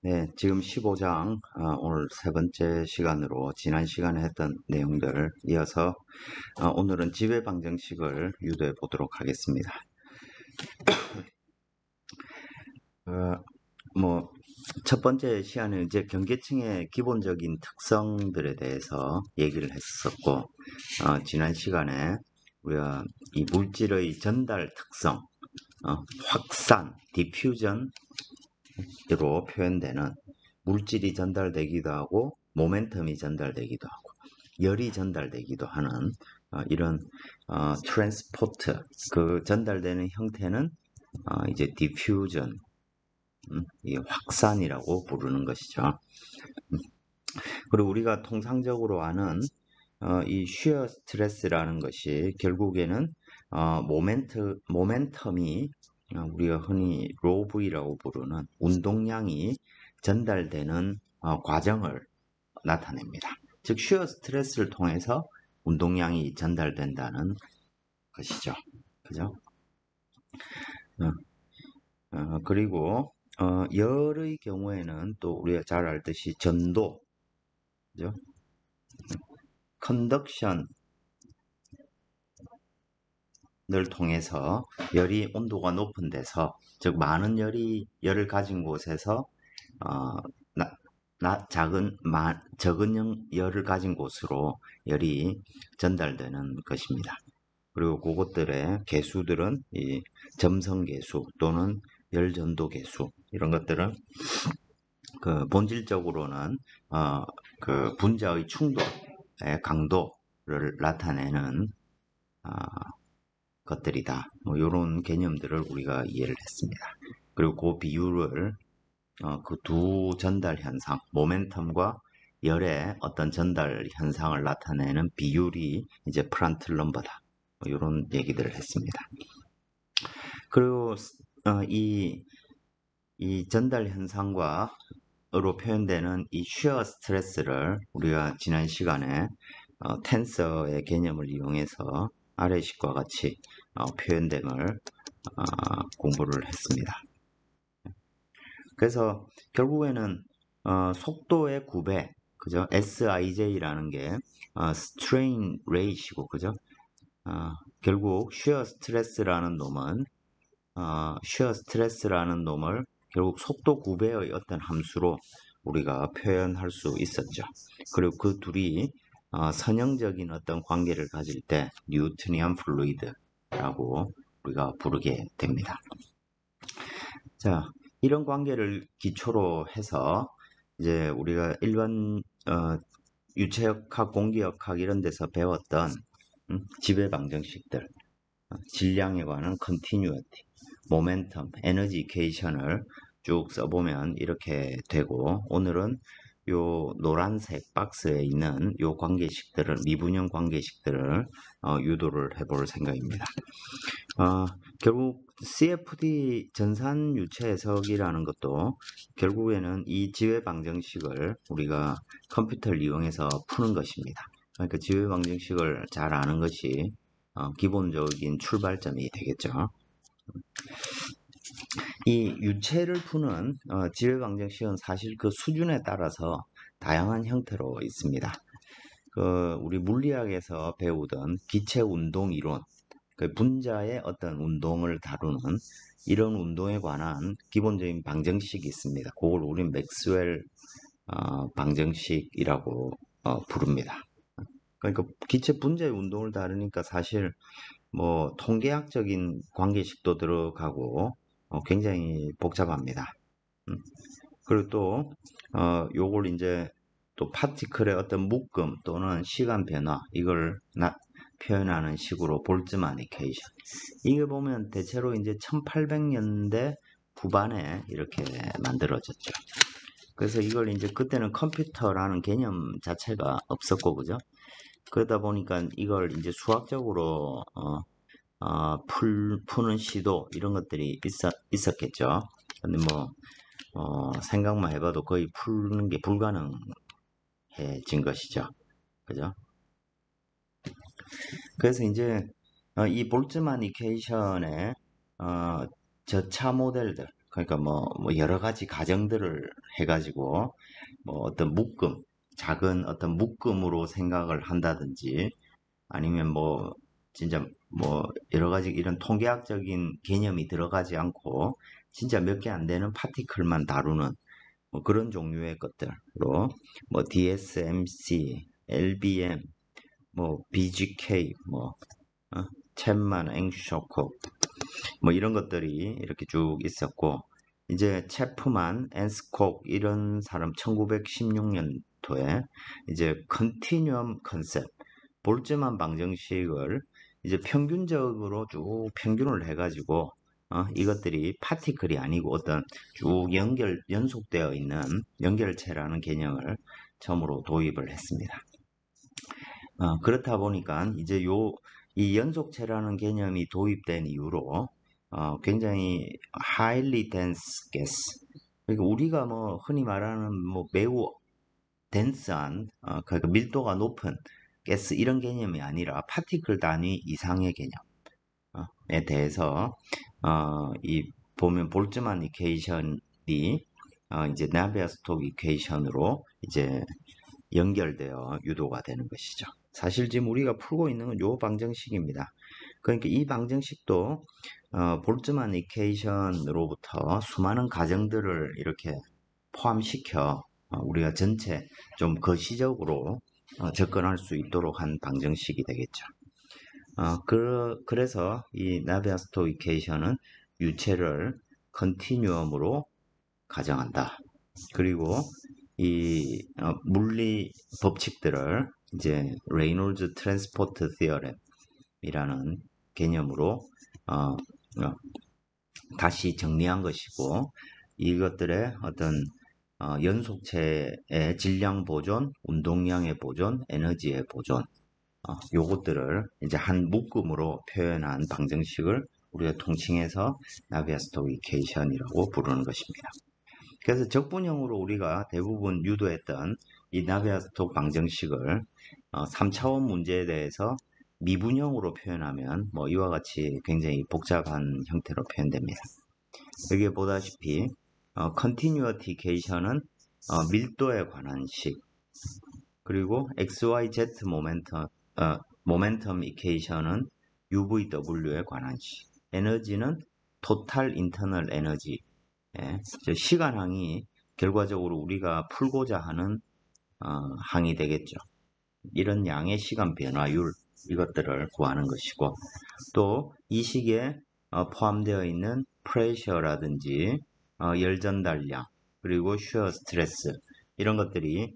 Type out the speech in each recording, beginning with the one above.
네, 지금 15장, 오늘 세 번째 시간으로 지난 시간에 했던 내용들을 이어서 오늘은 지배 방정식을 유도해 보도록 하겠습니다. 첫 번째 시간은 이제 경계층의 기본적인 특성들에 대해서 얘기를 했었고, 지난 시간에 우리가 이 물질의 전달 특성, 확산, 디퓨전으로 표현되는 물질이 전달되기도 하고 모멘텀이 전달되기도 하고 열이 전달되기도 하는 이런 트랜스포트, 그 전달되는 형태는 이제 디퓨전, 이 확산이라고 부르는 것이죠. 그리고 우리가 통상적으로 아는 이 쉬어 스트레스라는 것이 결국에는 모멘텀이 우리가 흔히 로브이라고 부르는 운동량이 전달되는 과정을 나타냅니다. 즉 쉬어 스트레스를 통해서 운동량이 전달된다는 것이죠. 그죠? 그리고 열의 경우에는 또 우리가 잘 알듯이 전도, 그죠? 컨덕션을 통해서 열이 온도가 높은 데서, 즉 많은 열을 가진 곳에서 적은 열을 가진 곳으로 열이 전달되는 것입니다. 그리고 그것들의 개수들은 이 점성계수 또는 열전도계수, 이런 것들은 그 본질적으로는 그 분자의 충돌의 강도를 나타내는 것들이다. 이런 개념들을 우리가 이해를 했습니다. 그리고 그 비율을 그 두 전달 현상, 모멘텀과 열의 어떤 전달 현상을 나타내는 비율이 이제 프란틀 넘버다. 이런 얘기들을 했습니다. 그리고 이 전달 현상과 으로 표현되는 이 쉬어 스트레스를 우리가 지난 시간에 텐서의 개념을 이용해서 아래식과 같이 표현됨을 공부를 했습니다. 그래서 결국에는 속도의 9배, 그죠? SIJ라는 게 strain rate이고, 그죠? 결국 쉬어 스트레스라는 놈을 결국 속도 9배의 어떤 함수로 우리가 표현할 수 있었죠. 그리고 그 둘이 선형적인 어떤 관계를 가질 때 뉴트니안 플루이드라고 우리가 부르게 됩니다. 자, 이런 관계를 기초로 해서 이제 우리가 일반 유체역학, 공기역학 이런 데서 배웠던 지배 방정식들, 질량에 관한 컨티뉴어티, 모멘텀, 에너지 이퀘이션을 쭉 써보면 이렇게 되고, 오늘은 요 노란색 박스에 있는 요 관계식들을, 미분형 관계식들을 유도를 해볼 생각입니다. 결국 CFD 전산 유체 해석이라는 것도 결국에는 이 지배 방정식을 우리가 컴퓨터를 이용해서 푸는 것입니다. 그러니까 지배 방정식을 잘 아는 것이 기본적인 출발점이 되겠죠. 이 유체를 푸는 지배 방정식은 사실 그 수준에 따라서 다양한 형태로 있습니다. 우리 물리학에서 배우던 기체 운동 이론, 그 분자의 어떤 운동을 다루는 이런 운동에 관한 기본적인 방정식이 있습니다. 그걸 우리는 맥스웰 방정식이라고 부릅니다. 그러니까 기체 분자의 운동을 다루니까 사실 뭐 통계학적인 관계식도 들어가고 굉장히 복잡합니다. 그리고 또 요걸 이제 또 파티클의 어떤 묶음 또는 시간 변화, 이걸 표현하는 식으로 볼츠만 이퀘이션, 이게 보면 대체로 이제 1800년대 후반에 이렇게 만들어졌죠. 그래서 이걸 이제 그때는 컴퓨터라는 개념 자체가 없었고, 그죠? 그러다 보니까 이걸 이제 수학적으로 푸는 시도, 이런 것들이 있었겠죠. 근데 생각만 해봐도 거의 푸는 게 불가능해진 것이죠. 그죠? 그래서 이제 이 볼츠만 이퀘이션의 저차 모델들, 그러니까 뭐 여러 가지 가정들을 해가지고 뭐 어떤 묶음, 작은 어떤 묶음으로 생각을 한다든지 아니면 뭐 진짜 뭐 여러 가지 이런 통계학적인 개념이 들어가지 않고 진짜 몇 개 안 되는 파티클만 다루는 뭐 그런 종류의 것들로 뭐 DSMC, LBM, 뭐 BGK, 뭐 챗만, 앵쇼코 뭐 이런 것들이 이렇게 쭉 있었고 이제 체프만, 앤스콕 이런 사람 1916년도에 이제 컨티뉴엄 컨셉 볼츠만 방정식을 이제 평균적으로 쭉 평균을 해가지고 이것들이 파티클이 아니고 어떤 쭉 연속되어 있는 연결체라는 개념을 처음으로 도입을 했습니다. 그렇다 보니까 이제 이 연속체라는 개념이 도입된 이후로 굉장히 highly dense gas 그러니까 우리가 뭐 흔히 말하는 뭐 매우 dense한 그러니까 밀도가 높은 가스 이런 개념이 아니라 파티클 단위 이상의 개념에 대해서 이 보면 볼츠만 이퀘이션이 이제 나비아-스톡 이퀘이션으로 이제 연결되어 유도가 되는 것이죠. 사실 지금 우리가 풀고 있는 건 요 방정식입니다. 그러니까 이 방정식도 볼츠만 이퀘이션으로부터 수많은 가정들을 이렇게 포함시켜 우리가 전체 좀 거시적으로 접근할 수 있도록 한 방정식이 되겠죠. 그래서 이 나비아-스톡 이퀘이션은 유체를 컨티뉴엄으로 가정한다. 그리고 이 물리 법칙들을 이제 레이놀즈 트랜스포트 티어렘이라는 개념으로 다시 정리한 것이고 이것들의 어떤 연속체의 질량 보존, 운동량의 보존, 에너지의 보존 요것들을 이제 한 묶음으로 표현한 방정식을 우리가 통칭해서 나비아-스톡 이퀘이션이라고 부르는 것입니다. 그래서 적분형으로 우리가 대부분 유도했던 이 나비아-스톡 방정식을 3차원 문제에 대해서 미분형으로 표현하면 뭐 이와 같이 굉장히 복잡한 형태로 표현됩니다. 여기에 보다시피 컨티뉴어티 케이션은 밀도에 관한 식 그리고 XYZ 모멘텀 이케이션은 UVW에 관한 식 에너지는 토탈 인터널 에너지 시간항이 결과적으로 우리가 풀고자 하는 항이 되겠죠. 이런 양의 시간 변화율 이것들을 구하는 것이고 또 이 식에 포함되어 있는 프레셔라든지 열 전달량 그리고 슈어 스트레스 이런 것들이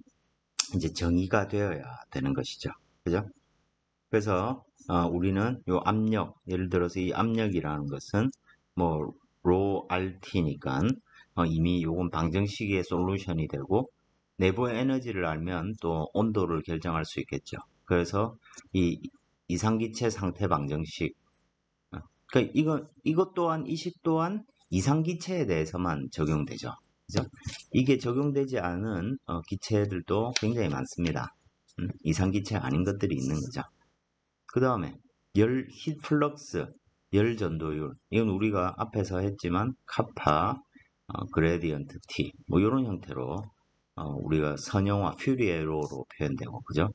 이제 정의가 되어야 되는 것이죠. 그죠? 그래서 우리는 요 압력 예를 들어서 이 압력이라는 것은 뭐 로 RT니까 이미 요건 방정식의 솔루션이 되고 내부의 에너지를 알면 또 온도를 결정할 수 있겠죠. 그래서 이 이상기체 상태 방정식 그러니까 이것 또한 이 식 또한 이상기체에 대해서만 적용되죠. 그죠? 이게 적용되지 않은 기체들도 굉장히 많습니다. 이상기체 아닌 것들이 있는 거죠. 그 다음에 열 힛플럭스 열 전도율 이건 우리가 앞에서 했지만 카파 그레디언트 T 뭐 이런 형태로 우리가 선형화 퓨리에로로 표현되고 그죠?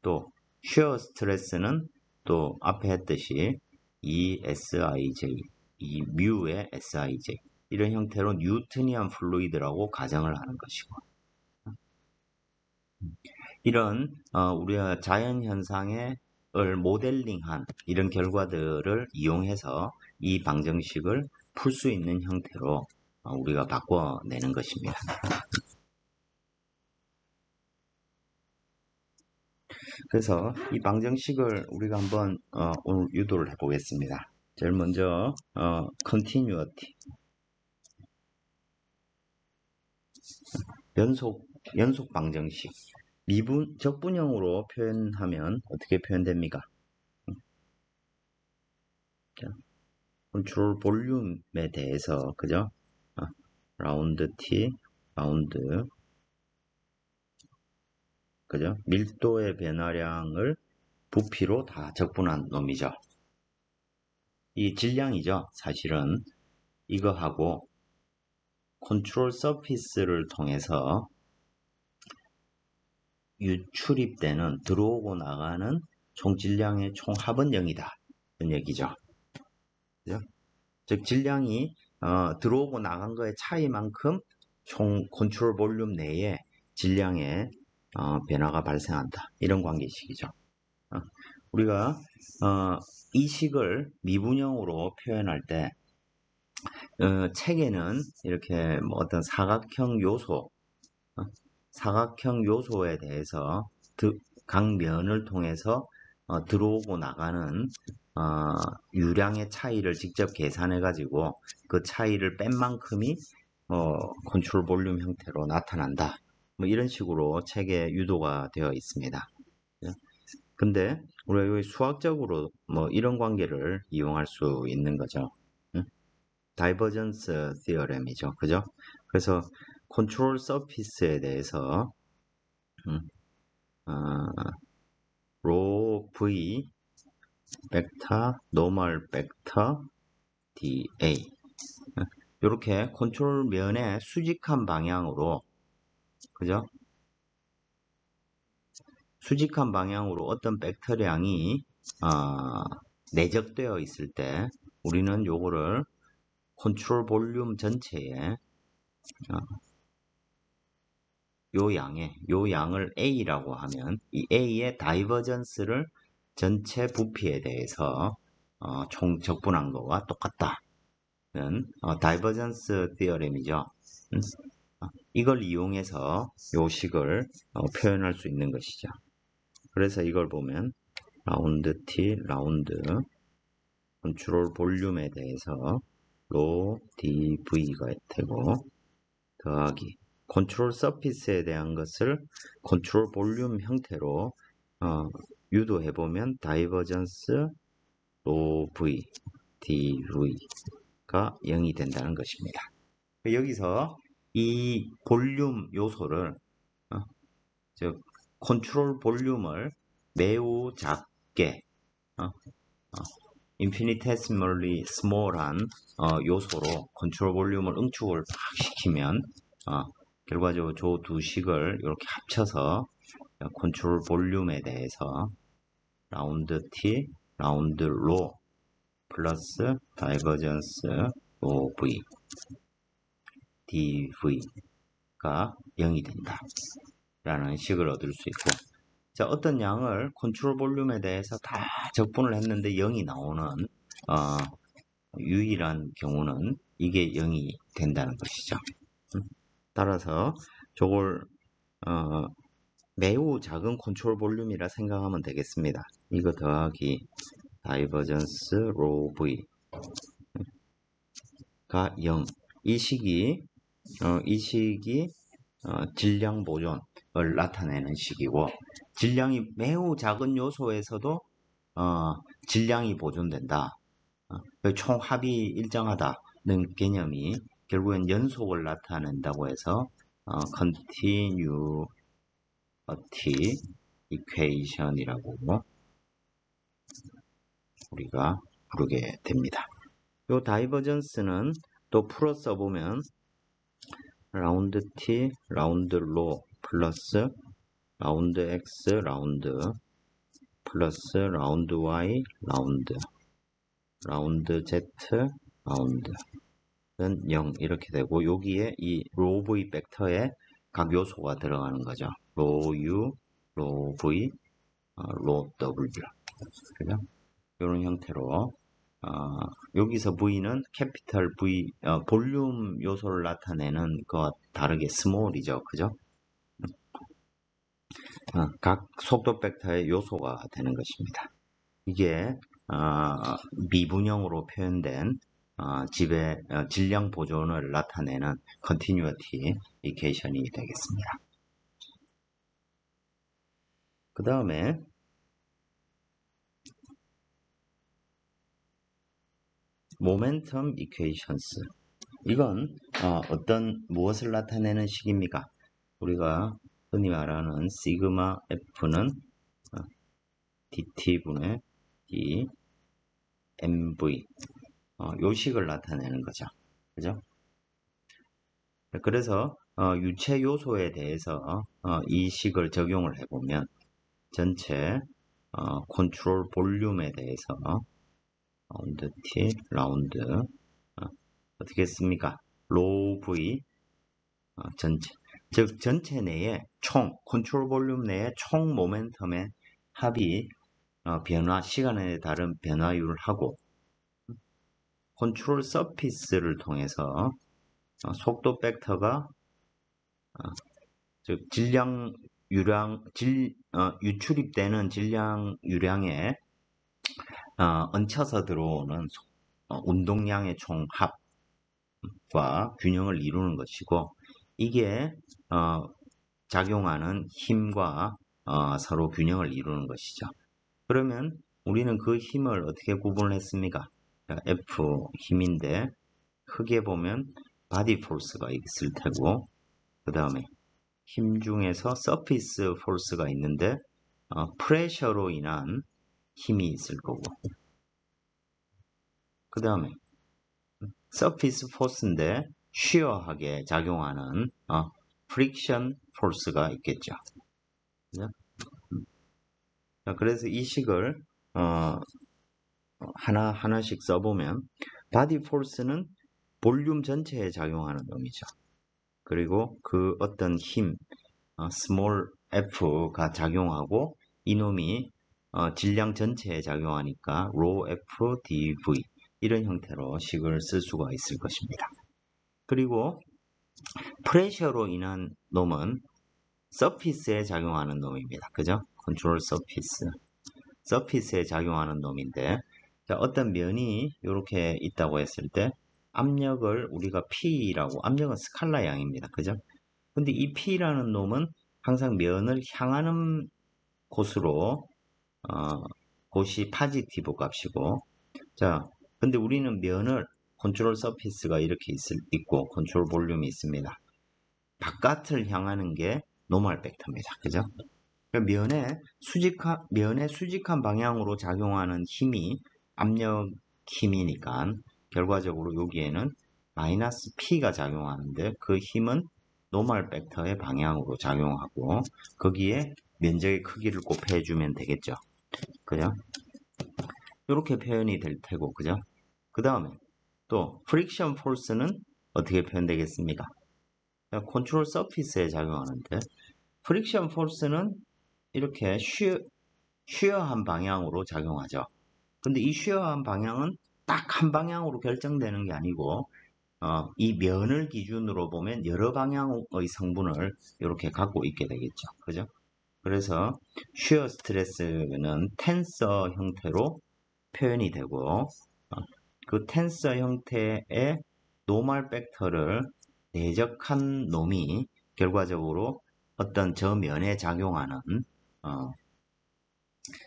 또 슈어 스트레스는 또 앞에 했듯이 ESIJ 이 뮤의 SIJ 이런 형태로 뉴트니안 플루이드라고 가정을 하는 것이고 이런 우리가 자연현상을 모델링한 이런 결과들을 이용해서 이 방정식을 풀 수 있는 형태로 우리가 바꿔내는 것입니다. 그래서 이 방정식을 우리가 한번 오늘 유도를 해보겠습니다. 제일 먼저 continuity 연속 방정식 적분형으로 표현하면 어떻게 표현됩니까? 컨트롤 볼륨에 대해서 그죠? 라운드 T 라운드 그죠? 밀도의 변화량을 부피로 다 적분한 놈이죠. 이 질량이죠. 사실은 이거하고 컨트롤 서피스를 통해서 유출입되는 들어오고 나가는 총 질량의 총합은 0이다. 이런 얘기죠. 그죠? 즉 질량이 들어오고 나간 거의 차이만큼 총 컨트롤 볼륨 내에 질량의 변화가 발생한다. 이런 관계식이죠. 우리가 이 식을 미분형으로 표현할 때 책에는 이렇게 뭐 어떤 사각형 요소, 사각형 요소에 대해서 각 면을 통해서 들어오고 나가는 유량의 차이를 직접 계산해 가지고 그 차이를 뺀 만큼이 컨트롤 볼륨 형태로 나타난다. 뭐 이런 식으로 책에 유도가 되어 있습니다. 근데 우리가 여기 수학적으로 뭐 이런 관계를 이용할 수 있는 거죠. 다이버전스 티어렘이죠. 그죠? 그래서 컨트롤 서피스에 대해서 로 V 벡터 노멀 벡터 dA 이렇게 컨트롤 면의 수직한 방향으로 그죠? 수직한 방향으로 어떤 벡터량이 내적되어 있을 때 우리는 요거를 컨트롤 볼륨 전체에 요 양을 A라고 하면 이 A의 다이버전스를 전체 부피에 대해서 총 적분한 거와 똑같다는 다이버전스 티어렘이죠. 이걸 이용해서 요 식을 표현할 수 있는 것이죠. 그래서 이걸 보면 라운드 T 라운드 컨트롤 볼륨에 대해서 로 dV가 되고 더하기 컨트롤 서피스에 대한 것을 컨트롤 볼륨 형태로 유도해 보면 다이버전스 로 V dV가 0이 된다는 것입니다. 여기서 이 볼륨 요소를 즉 컨트롤 볼륨을 매우 작게 infinitesimally small한 요소로 컨트롤 볼륨을 응축을 팍 시키면 결과적으로 저 두 식을 이렇게 합쳐서 컨트롤 볼륨에 대해서 라운드 T, 라운드 로 플러스 다이버전스 로 V dV가 0이 된다 라는 식을 얻을 수 있고 자, 어떤 양을 컨트롤 볼륨에 대해서 다 적분을 했는데 0이 나오는 유일한 경우는 이게 0이 된다는 것이죠. 따라서 저걸 매우 작은 컨트롤 볼륨이라 생각하면 되겠습니다. 이거 더하기 다이버전스 로 V가 0. 이 식이 질량 보존을 나타내는 식이고 질량이 매우 작은 요소에서도 질량이 보존된다. 총 합이 일정하다는 개념이 결국엔 연속을 나타낸다고 해서 continuity equation이라고 우리가 부르게 됩니다. 이 다이버전스는 또 풀어 써보면 라운드 T, 라운드 로 플러스 라운드 X, 라운드 플러스 라운드 Y, 라운드 Z, 라운드는 0 이렇게 되고 여기에 이 로 V 벡터에 각 요소가 들어가는 거죠. 로 U, 로 V, 로 W 그죠? 이런 형태로 여기서 V는 캐피털 V 볼륨 요소를 나타내는 것과 다르게 스몰이죠. 그죠? 각 속도 벡터의 요소가 되는 것입니다. 이게 미분형으로 표현된 질량 보존을 나타내는 continuity equation이 되겠습니다. 그 다음에 momentum equations 이건 무엇을 나타내는 식입니까? 우리가 흔히 말하는 시그마 F는 dt분의 d mv 요 식을 나타내는 거죠. 그죠? 그래서 유체 요소에 대해서 이 식을 적용을 해보면 전체 컨트롤 볼륨에 대해서 라운드 T, 라운드 어떻게 했습니까? 로우 V 전체, 즉 전체 내에 총 컨트롤 볼륨 내에 총 모멘텀의 합이 변화, 시간에 따른 변화율을 하고 컨트롤 서피스를 통해서 속도 벡터가 즉 질량 유량 유출입되는 질량 유량에 얹혀서 들어오는 운동량의 총합과 균형을 이루는 것이고 이게 작용하는 힘과 서로 균형을 이루는 것이죠. 그러면 우리는 그 힘을 어떻게 구분을 했습니까? F 힘인데 크게 보면 바디 포스가 있을 테고 그 다음에 힘 중에서 서피스 포스가 있는데 프레셔로 인한 힘이 있을 거고 그 다음에 서피스 포스인데 쉬어하게 작용하는 프릭션 포스가 있겠죠. 그죠? 그래서 이 식을 하나씩 써보면 바디 포스는 볼륨 전체에 작용하는 놈이죠. 그리고 그 어떤 힘, 스몰 f가 작용하고 이놈이 질량 전체에 작용하니까 rho f dv 이런 형태로 식을 쓸 수가 있을 것입니다. 그리고 프레셔로 인한 놈은 서피스에 작용하는 놈입니다. 그죠? 컨트롤 서피스에 작용하는 놈인데 자, 어떤 면이 이렇게 있다고 했을 때 압력을 우리가 P라고 압력은 스칼라 양입니다. 그죠? 근데 이 P라는 놈은 항상 면을 향하는 곳으로 곳이 파지티브 값이고 자 근데 우리는 면을 컨트롤 서피스가 이렇게 있고 컨트롤 볼륨이 있습니다. 바깥을 향하는 게 노멀 벡터입니다. 그죠? 면에 수직한 방향으로 작용하는 힘이 압력 힘이니까 결과적으로 여기에는 마이너스 P가 작용하는데 그 힘은 노멀 벡터의 방향으로 작용하고 거기에 면적의 크기를 곱해주면 되겠죠. 그죠? 이렇게 표현이 될 테고, 그죠? 그 다음에 또 프릭션 포스는 어떻게 표현되겠습니까? 컨트롤 서피스에 작용하는데 프릭션 포스는 이렇게 쉬어한 방향으로 작용하죠. 근데 이 쉬어한 방향은 딱 한 방향으로 결정되는 게 아니고 이 면을 기준으로 보면 여러 방향의 성분을 이렇게 갖고 있게 되겠죠. 그죠? 그래서 쉬어 스트레스는 텐서 형태로 표현이 되고 그 텐서 형태의 노멀 벡터를 내적한 놈이 결과적으로 어떤 저 면에 작용하는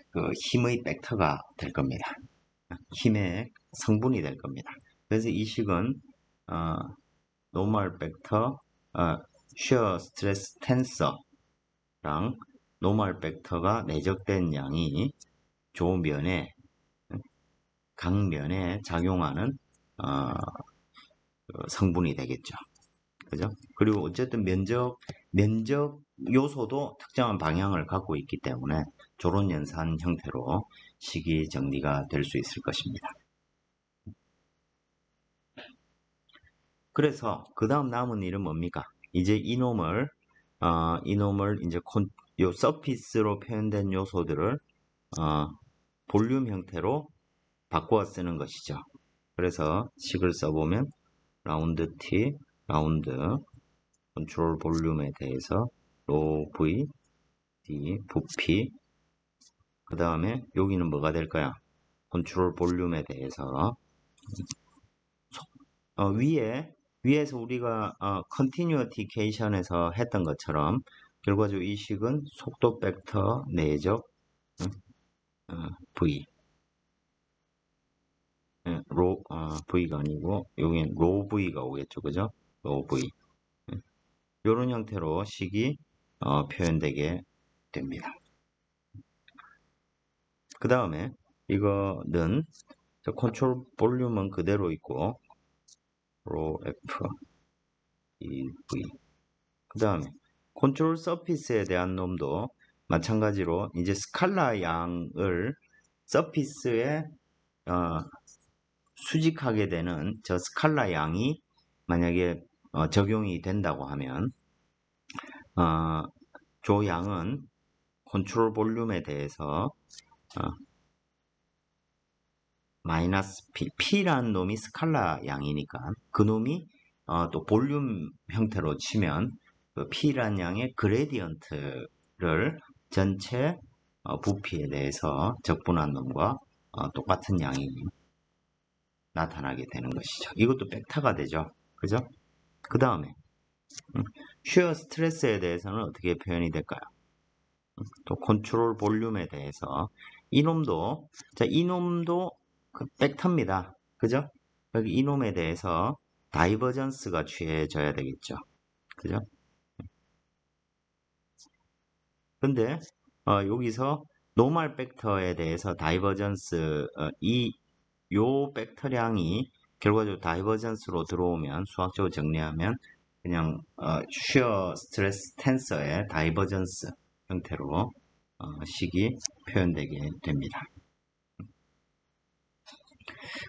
그 힘의 벡터가 될 겁니다. 힘의 성분이 될 겁니다. 그래서 이 식은 노멀 벡터, 쉬어 스트레스 텐서랑 노멀 벡터가 내적된 양이 조면에 각면에 작용하는 성분이 되겠죠. 그죠? 그리고 어쨌든 면적 요소도 특정한 방향을 갖고 있기 때문에 조론 연산 형태로 식이 정리가 될 수 있을 것입니다. 그래서 그 다음 남은 일은 뭡니까? 이제 이놈을 이제 요 서피스로 표현된 요소들을 볼륨 형태로 바꾸어 쓰는 것이죠. 그래서 식을 써보면 라운드 T, 라운드 컨트롤 볼륨에 대해서 로 V, D, 부피 그 다음에 여기는 뭐가 될까요? 컨트롤 볼륨에 대해서 위에서 우리가 컨티뉴어티케이션에서 했던 것처럼 결과적으로 이 식은 속도 벡터 내적 V V가 아니고 여기는 로 V가 오겠죠. 그죠? 로 V 이런 형태로 식이 표현되게 됩니다. 그 다음에 이거는 컨트롤 볼륨은 그대로 있고 로 F V. 그 다음에 컨트롤 서피스에 대한 놈도 마찬가지로 이제 스칼라 양을 서피스에 수직하게 되는 저 스칼라 양이 만약에 적용이 된다고 하면 조 양은 컨트롤 볼륨에 대해서 마이너스 P라는 놈이 스칼라 양이니까 그 놈이 또 볼륨 형태로 치면 그 P라는 양의 그레디언트를 전체 부피에 대해서 적분한 놈과 똑같은 양이 나타나게 되는 것이죠. 이것도 벡터가 되죠. 그죠? 그 다음에 슈어 스트레스에 대해서는 어떻게 표현이 될까요? 또 컨트롤 볼륨에 대해서 이놈도 그 벡터입니다. 그죠? 여기 이놈에 대해서 다이버전스가 취해져야 되겠죠. 그죠? 근데 여기서 노멀 벡터에 대해서 다이버전스 요 벡터량이 결과적으로 다이버전스로 들어오면 수학적으로 정리하면 그냥 슈어 스트레스 텐서의 다이버전스 형태로 식이 표현되게 됩니다.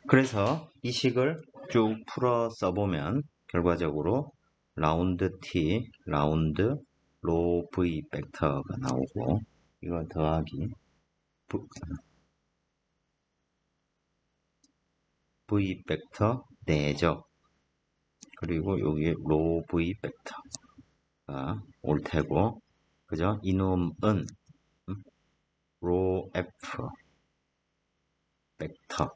그래서 이 식을 쭉 풀어 써보면 결과적으로 라운드 T, 라운드 로 V 벡터가 나오고 이거 더하기 V 벡터 내적 그리고 여기에 로 V 벡터가 올 테고 그죠? 이놈은 로 F 벡터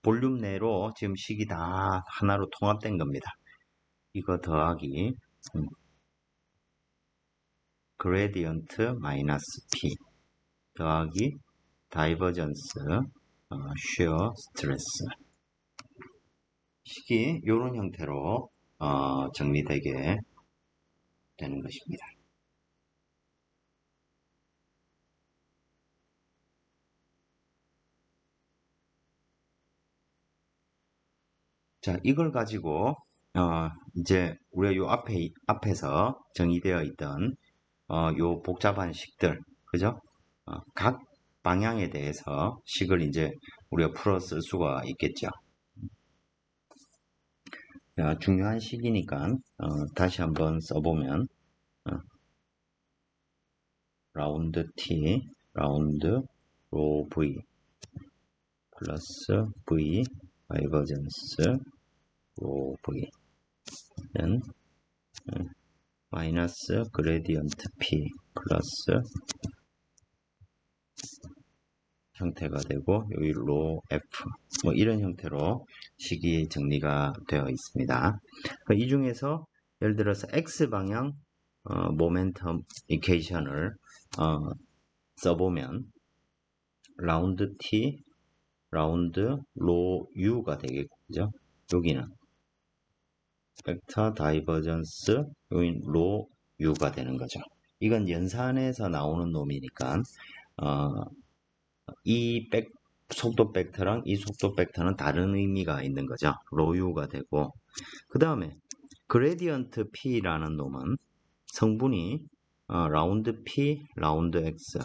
볼륨 내로 지금 식이 다 하나로 통합된 겁니다. 이거 더하기 그레디언트 마이너스 P 더하기 다이버전스 슈어 스트레스 식이 이런 형태로 정리되게 되는 것입니다. 자, 이걸 가지고 이제 우리가 요 앞에서 정의되어 있던 요 복잡한 식들, 그죠? 각 방향에 대해서 식을 이제 우리가 풀어 쓸 수가 있겠죠. 자, 중요한 식이니까 다시 한번 써보면 라운드 T, 라운드 로 V 플러스 V 다이버전스 로 V는 마이너스 그레디언트 P 플러스 형태가 되고 여기 로 F 뭐 이런 형태로 식이 정리가 되어 있습니다. 이 중에서 예를 들어서 X 방향 모멘텀 이퀘이션을 써보면 라운드 T 라운드 로 U가 되겠죠. 그죠? 여기는 벡터 다이버전스 여기 로 U가 되는 거죠. 이건 연산에서 나오는 놈이니까 이 속도 벡터랑 이 속도 벡터는 다른 의미가 있는 거죠. 로 U가 되고 그 다음에 그레디언트 P라는 놈은 성분이 라운드 P, 라운드 X,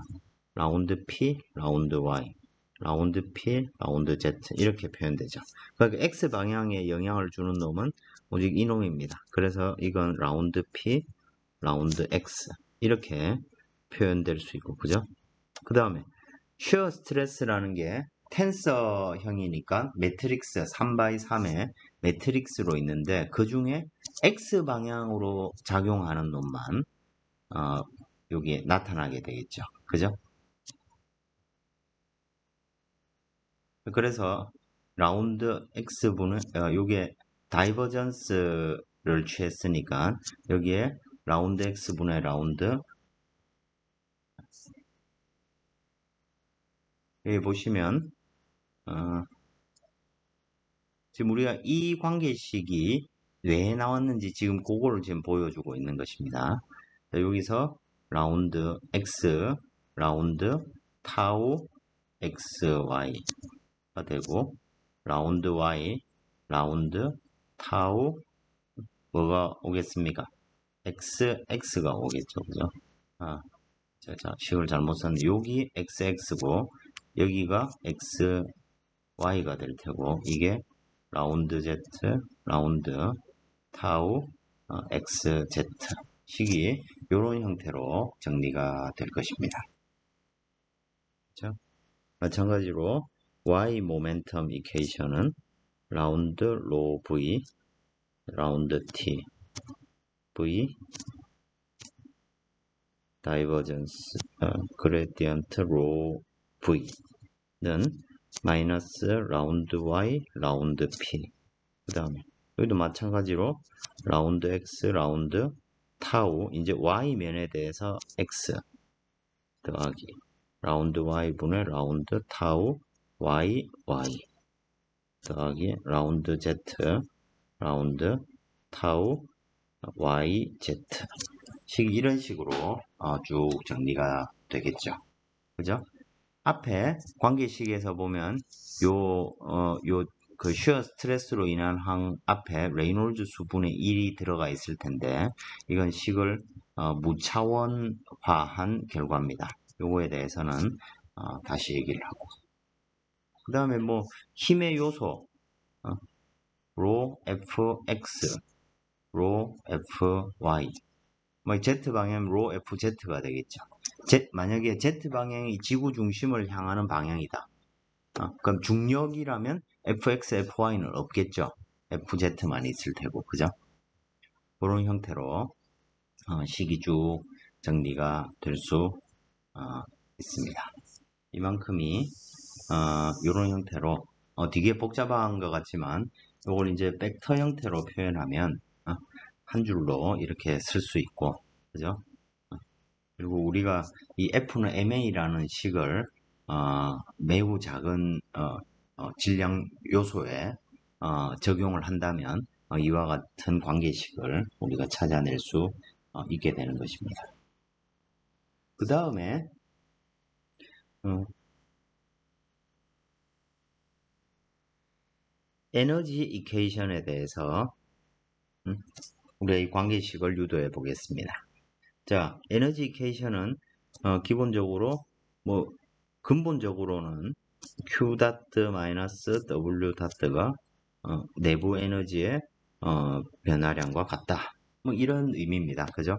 라운드 P, 라운드 Y, 라운드 P, 라운드 Z 이렇게 표현되죠. 그러니까 X 방향에 영향을 주는 놈은 오직 이 놈입니다. 그래서 이건 라운드 P, 라운드 X 이렇게 표현될 수 있고 그죠? 그 다음에 슈어 스트레스라는 게 텐서형이니까 매트릭스 3x3의 매트릭스로 있는데 그 중에 X 방향으로 작용하는 놈만 여기에 나타나게 되겠죠. 그죠? 그래서 라운드 X분은 요게 다이버전스를 취했으니까 여기에 라운드 X분의 라운드 여기 보시면 지금 우리가 이 관계식이 왜 나왔는지 지금 그거를 지금 보여주고 있는 것입니다. 자, 여기서 라운드 X 라운드 타우 XY가 되고 라운드 Y 라운드 타우 뭐가 오겠습니까? xx가 오겠죠. 그죠? 아, 자, 식을 잘못 썼는데 여기 xx고 여기가 xy가 될 테고 이게 라운드 z, 라운드 타우 xz 식이 이런 형태로 정리가 될 것입니다. 그렇죠? 마찬가지로 y 모멘텀 이퀘이션은 라운드 로 v, 라운드 t, v 다이버전스 그레디언트 로 v는 마이너스 라운드 y, 라운드 p. 그 다음에 여기도 마찬가지로 라운드 x, 라운드 타우 이제 y면에 대해서 x 더하기 라운드 y분의 라운드 타우 y 더하기 라운드 z 라운드 타우 yz 식 이런 식으로 쭉 정리가 되겠죠. 그죠? 앞에 관계식에서 보면 그 쉬어 스트레스로 인한 항 앞에 레이놀즈 수분의 1이 들어가 있을 텐데 이건 식을 무차원화한 결과입니다. 요거에 대해서는 다시 얘기를 하고 그 다음에 뭐 힘의 요소 로 fx 로 fy 뭐 z방향 로 fz가 되겠죠. 만약에 z방향이 지구 중심을 향하는 방향이다. 그럼 중력이라면 fx, fy는 없겠죠. fz만 있을 테고, 그죠? 그런 형태로 식이 쭉 정리가 될 수 있습니다. 이만큼이 이런 형태로 되게 복잡한 것 같지만 이걸 이제 벡터 형태로 표현하면 한 줄로 이렇게 쓸 수 있고, 그죠? 그리고 우리가 이 F는 MA라는 식을 매우 작은 질량 요소에 적용을 한다면 이와 같은 관계식을 우리가 찾아낼 수 있게 되는 것입니다. 그 다음에 에너지 이퀘이션에 대해서 우리가 이 관계식을 유도해 보겠습니다. 자, 에너지 이퀘이션은 기본적으로 뭐 근본적으로는 Q 닷트 마이너스 W 닷트가 내부 에너지의 변화량과 같다. 뭐 이런 의미입니다. 그죠?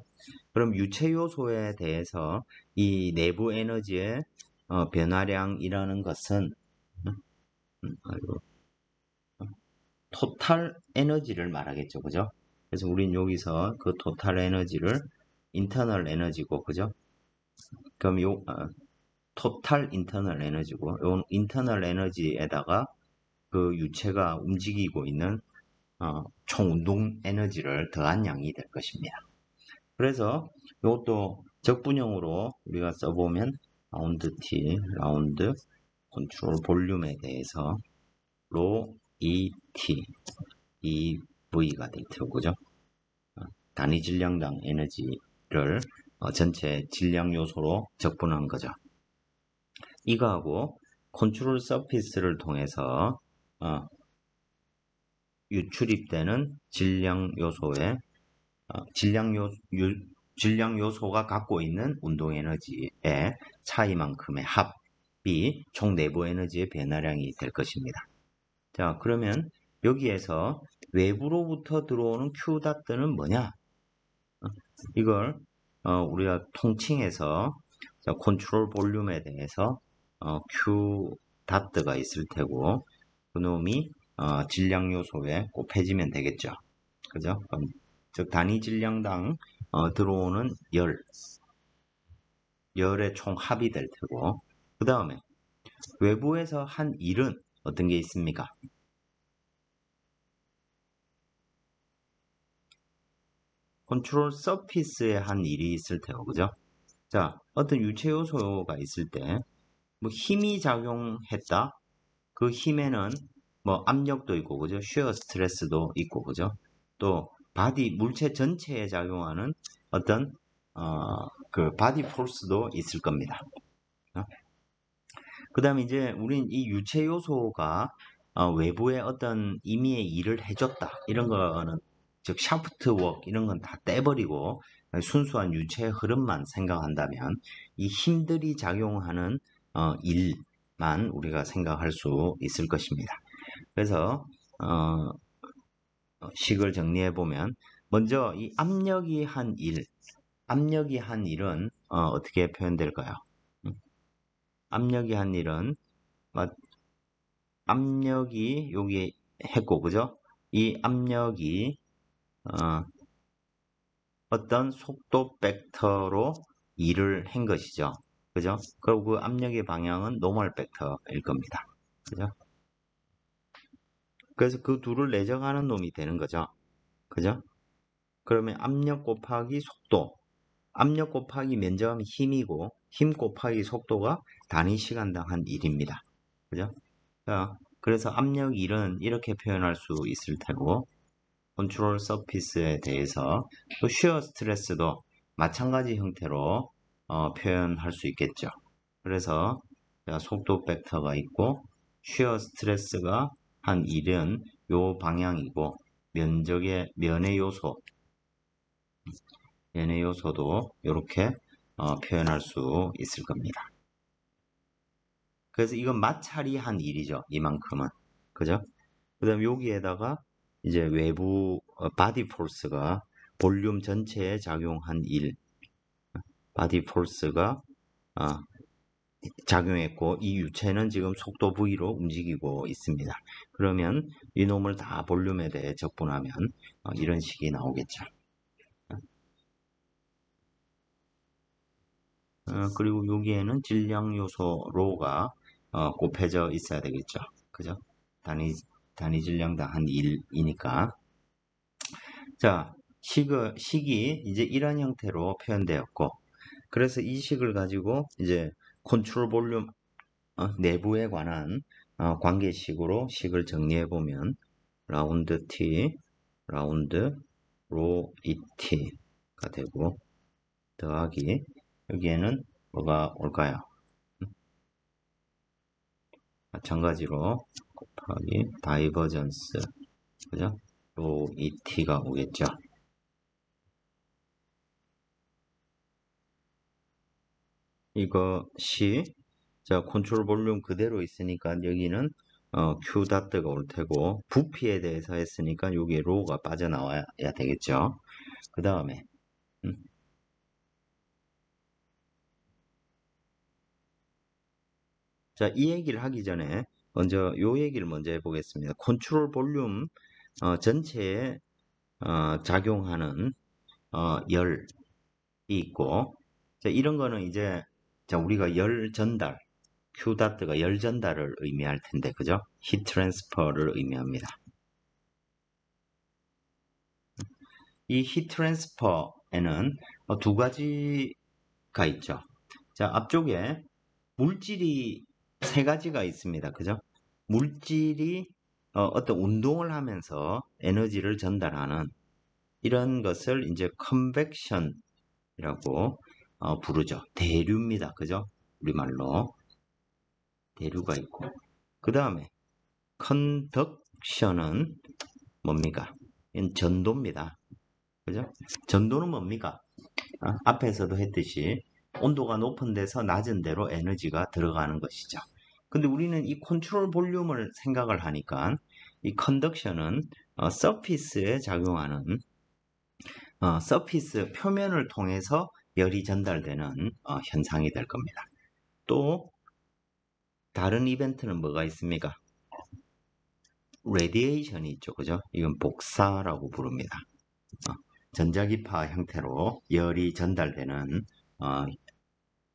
그럼 유체 요소에 대해서 이 내부 에너지의 변화량이라는 것은 토탈 에너지를 말하겠죠. 그죠? 그래서 우린 여기서 그 토탈 에너지를 인터널 에너지고, 그죠? 그럼 토탈 인터널 에너지고, 요 인터널 에너지에다가 그 유체가 움직이고 있는 총 운동 에너지를 더한 양이 될 것입니다. 그래서 이것도 적분형으로 우리가 써보면 라운드 T, 라운드 컨트롤 볼륨에 대해서 로 ET, EV가 될 테고, 그죠? 단위 질량당 에너지를 전체 질량 요소로 적분한 거죠. 이거하고 컨트롤 서피스를 통해서 유출입되는 질량 요소의 질량 요소가 갖고 있는 운동 에너지의 차이만큼의 합이 총 내부 에너지의 변화량이 될 것입니다. 자, 그러면 여기에서 외부로부터 들어오는 Q 닷트는 뭐냐? 이걸 우리가 통칭해서 컨트롤 볼륨에 대해서 Q 닷트가 있을 테고 그놈이 질량 요소에 곱해지면 되겠죠. 그죠? 즉 단위 질량당 들어오는 열의 총 합이 될 테고 그 다음에 외부에서 한 일은 어떤 게 있습니까? 컨트롤 서피스에 한 일이 있을 테고, 그죠? 자, 어떤 유체 요소가 있을 때, 뭐 힘이 작용했다? 그 힘에는 뭐 압력도 있고, 그죠? 쉬어 스트레스도 있고, 그죠? 또, 물체 전체에 작용하는 어떤, 그 바디 포스도 있을 겁니다. 그 다음에 이제 우린 이 유체 요소가 외부에 어떤 임의의 일을 해줬다. 이런 거는 즉 샤프트 워크 이런 건 다 떼버리고 순수한 유체의 흐름만 생각한다면 이 힘들이 작용하는 일만 우리가 생각할 수 있을 것입니다. 그래서 식을 정리해 보면 먼저 이 압력이 한 일은 어떻게 표현될까요? 압력이 한 일은 압력이 여기 했고 그죠? 이 압력이 어떤 속도 벡터로 일을 한 것이죠. 그죠? 그리고 그 압력의 방향은 노멀 벡터일 겁니다. 그죠? 그래서 그 둘을 내정하는 놈이 되는 거죠. 그죠? 그러면 압력 곱하기 속도. 압력 곱하기 면적하면 힘이고, 힘 곱하기 속도가 단위 시간당 한 일입니다. 그죠? 자, 그래서 압력 1은 이렇게 표현할 수 있을 테고, 컨트롤 서피스에 대해서 또 쉬어 스트레스도 마찬가지 형태로 표현할 수 있겠죠. 그래서 속도 벡터가 있고 쉬어 스트레스가 한 1은 요 방향이고 면의 요소도 이렇게 표현할 수 있을 겁니다. 그래서 이건 마찰이 한 1이죠. 이만큼은. 그죠? 그 다음 여기에다가 이제 외부 바디 포스가 볼륨 전체에 작용한 1. 바디 포스가 작용했고 이 유체는 지금 속도 V로 움직이고 있습니다. 그러면 이놈을 다 볼륨에 대해 적분하면 이런 식이 나오겠죠. 그리고 여기에는 질량 요소 로가 곱해져 있어야 되겠죠. 그죠? 단위 질량당 한 1이니까. 자, 식이 이제 이런 형태로 표현되었고, 그래서 이 식을 가지고 이제 컨트롤 볼륨 내부에 관한 관계식으로 식을 정리해 보면 라운드 T, 라운드 로 ET가 되고 더하기 여기에는 뭐가 올까요? 마찬가지로 곱하기 다이버전스 그죠? 로 ET가 오겠죠. 이것이 자 컨트롤 볼륨 그대로 있으니까 여기는 Q 다트가 올 테고 부피에 대해서 했으니까 여기에 로가 빠져나와야 되겠죠. 그 다음에 자, 이 얘기를 하기 전에 먼저 요 얘기를 먼저 해보겠습니다. 컨트롤 볼륨 전체에 작용하는 열이 있고 자, 이런 거는 이제 자, 우리가 열 전달 Q 다트가 열 전달을 의미할 텐데 그죠? 히트 트랜스퍼를 의미합니다. 이 히트 트랜스퍼에는 두 가지가 있죠. 자, 앞쪽에 물질이 세 가지가 있습니다. 그죠? 물질이 어떤 운동을 하면서 에너지를 전달하는 이런 것을 이제 컨벡션이라고 부르죠. 대류입니다. 그죠? 우리말로 대류가 있고 그 다음에 컨덕션은 뭡니까? 이건 전도입니다. 그죠? 전도는 뭡니까? 앞에서도 했듯이 온도가 높은 데서 낮은 데로 에너지가 들어가는 것이죠. 근데 우리는 이 컨트롤 볼륨을 생각을 하니까 이 컨덕션은 서피스에 작용하는 서피스 표면을 통해서 열이 전달되는 현상이 될 겁니다. 또 다른 이벤트는 뭐가 있습니까? 레디에이션이 있죠. 그죠? 이건 복사라고 부릅니다. 전자기파 형태로 열이 전달되는